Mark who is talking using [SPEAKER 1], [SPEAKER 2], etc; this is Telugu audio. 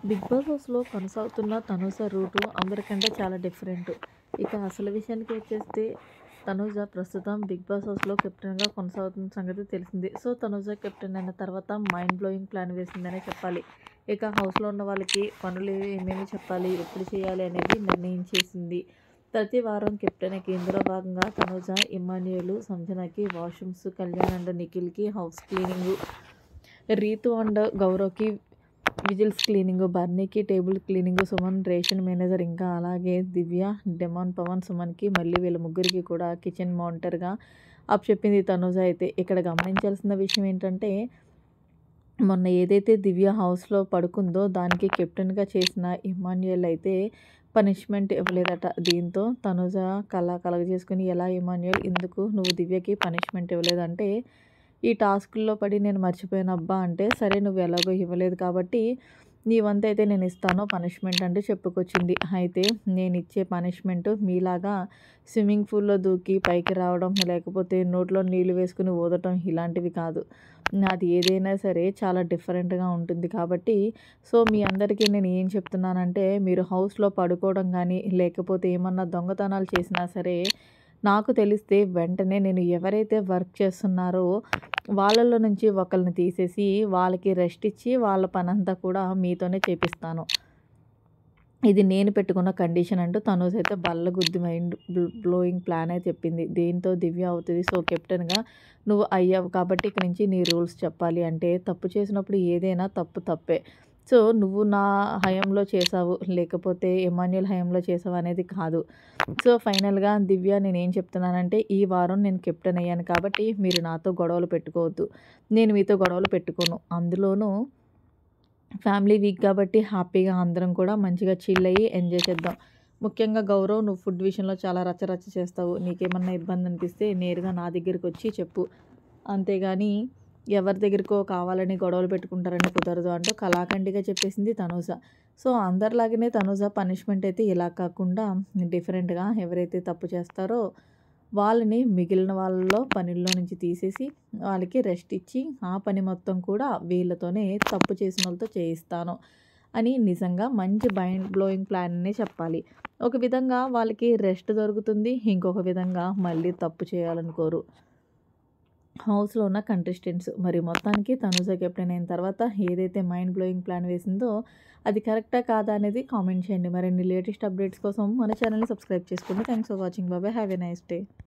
[SPEAKER 1] బిగ్ బాస్ హౌస్‌లో కొనసాగుతున్న తనూజ రూటు అందరికంటే చాలా డిఫరెంట్. ఇక అసలు విషయానికి వచ్చేస్తే తనూజ ప్రస్తుతం బిగ్ బాస్ హౌస్‌లో కెప్టెన్‌గా కొనసాగుతున్న సంగతి తెలిసిందే. సో, తనూజ కెప్టెన్ అయిన తర్వాత మైండ్ బ్లోయింగ్ ప్లాన్ వేసిందనే చెప్పాలి. ఇక హౌస్‌లో ఉన్న వాళ్ళకి పనులు ఏమేమి చెప్పాలి, ఎప్పుడు చేయాలి అనేది నిర్ణయించేసింది. ప్రతి వారం కెప్టెన్‌కి ఇందులో భాగంగా తనూజ, ఇమ్మాన్యుయేల్, సంజనకి వాష్‌రూమ్స్, కళ్యాణ్ అండ్ నిఖిల్‌కి హౌస్ క్లీనింగు, రీతు అండ్ గౌరవ్‌కి విజిల్స్ క్లీనింగు, బర్నీకి table cleaning, Suman ration manager, ఇంకా అలాగే దివ్య, డెమాన్, పవన్, సుమన్‌కి మళ్ళీ వీళ్ళ ముగ్గురికి కూడా కిచెన్ మానిటర్‌గా అప్పచెప్పింది తనూజ. అయితే ఇక్కడ గమనించాల్సిన విషయం ఏంటంటే, మొన్న ఏదైతే దివ్య హౌస్‌లో పడుకుందో దానికి కెప్టెన్‌గా చేసిన ఇమ్మాన్యుయేల్ అయితే పనిష్మెంట్ ఇవ్వలేదట. దీంతో తనూజ కలగజేసుకొని, ఎలా ఇమ్మాన్యుయేల్, ఎందుకు నువ్వు దివ్యకి పనిష్మెంట్ ఇవ్వలేదంటే, ఈ టాస్కుల్లో పడి నేను మర్చిపోయానబ్బా అంటే, సరే నువ్వు ఎలాగో ఇవ్వలేదు కాబట్టి నీ వంతైతే నేను ఇస్తాను పనిష్మెంట్ అంటూ చెప్పుకొచ్చింది. అయితే నేనిచ్చే పనిష్మెంట్ మీలాగా స్విమ్మింగ్ పూల్‌లో దూకి పైకి రావడం, లేకపోతే నోట్లో నీళ్లు వేసుకొని ఊదటం ఇలాంటివి కాదు. నాది ఏదైనా సరే చాలా డిఫరెంట్‌గా ఉంటుంది కాబట్టి, సో, మీ అందరికీ నేను ఏం చెప్తున్నానంటే, మీరు హౌస్‌లో పడుకోవడం గానీ, లేకపోతే ఏమన్నా దొంగతనాలు చేసినా సరే, నాకు తెలిస్తే వెంటనే నేను ఎవరైతే వర్క్ చేస్తున్నారో వాళ్ళలో నుంచి ఒకళ్ళని తీసేసి, వాళ్ళకి రెస్ట్ ఇచ్చి, వాళ్ళ పనంతా కూడా మీతోనే చేపిస్తాను. ఇది నేను పెట్టుకున్న కండిషన్ అంటూ తనూజ అయితే బల్లగుద్ది మైండ్ బ్లోయింగ్ ప్లానే చెప్పింది. దీంతో దివ్య అవుతది. సో, కెప్టెన్‌గా నువ్వు అయ్యావు కాబట్టి ఇక నుంచి నీ రూల్స్ చెప్పాలి అంటే, తప్పు చేసినప్పుడు ఏదైనా తప్పు తప్పే. సో, నువ్వు నా హయాంలో చేశావు, లేకపోతే ఎమాన్యుయల్ హయాంలో చేశావు అనేది కాదు. సో, ఫైనల్‌గా దివ్య నేనేం చెప్తున్నానంటే, ఈ వారం నేను కెప్టెన్ అయ్యాను కాబట్టి మీరు నాతో గొడవలు పెట్టుకోవద్దు. నేను మీతో గొడవలు పెట్టుకోను. అందులోనూ ఫ్యామిలీ వీక్ కాబట్టి హ్యాపీగా అందరం కూడా మంచిగా చిల్ అయ్యి ఎంజాయ్ చేద్దాం. ముఖ్యంగా గౌరవ్, నువ్వు ఫుడ్ విషయంలో చాలా రచ్చ చేస్తావు. నీకేమన్నా ఇబ్బంది అనిపిస్తే నేరుగా నా దగ్గరికొచ్చి చెప్పు. అంతేగాని ఎవరి దగ్గరికో కావాలని గొడవలు పెట్టుకుంటారని కుదరదు అంటూ కళాఖండిగా చెప్పేసింది తనూజ. సో, అందరిలాగానే తనూజ పనిష్మెంట్ అయితే ఇలా కాకుండా డిఫరెంట్‌గా ఎవరైతే తప్పు చేస్తారో వాళ్ళని మిగిలిన వాళ్ళలో పనుల్లో నుంచి తీసేసి వాళ్ళకి రెస్ట్ ఇచ్చి, ఆ పని మొత్తం కూడా వీళ్ళతోనే తప్పు చేసినోళ్ళతో చేయిస్తాను అని నిజంగా మంచి మైండ్ బ్లోయింగ్ ప్లాన్ అనే చెప్పాలి. ఒక విధంగా వాళ్ళకి రెస్ట్ దొరుకుతుంది. ఇంకొక విధంగా మళ్ళీ తప్పు చేయాలనుకోరు హౌస్‌లో ఉన్న కంటెస్టెంట్స్. మరి మొత్తానికి తనూజ కెప్టెన్ అయిన తర్వాత ఏదైతే మైండ్ బ్లోయింగ్ ప్లాన్ వేసిందో అది కరెక్టా కాదా అనేది కామెంట్ చేయండి. మరిన్ని లేటెస్ట్ అప్డేట్స్ కోసం మన ఛానల్‌ని సబ్స్క్రైబ్ చేసుకోండి. Thanks for watching. By by. Have a nice day.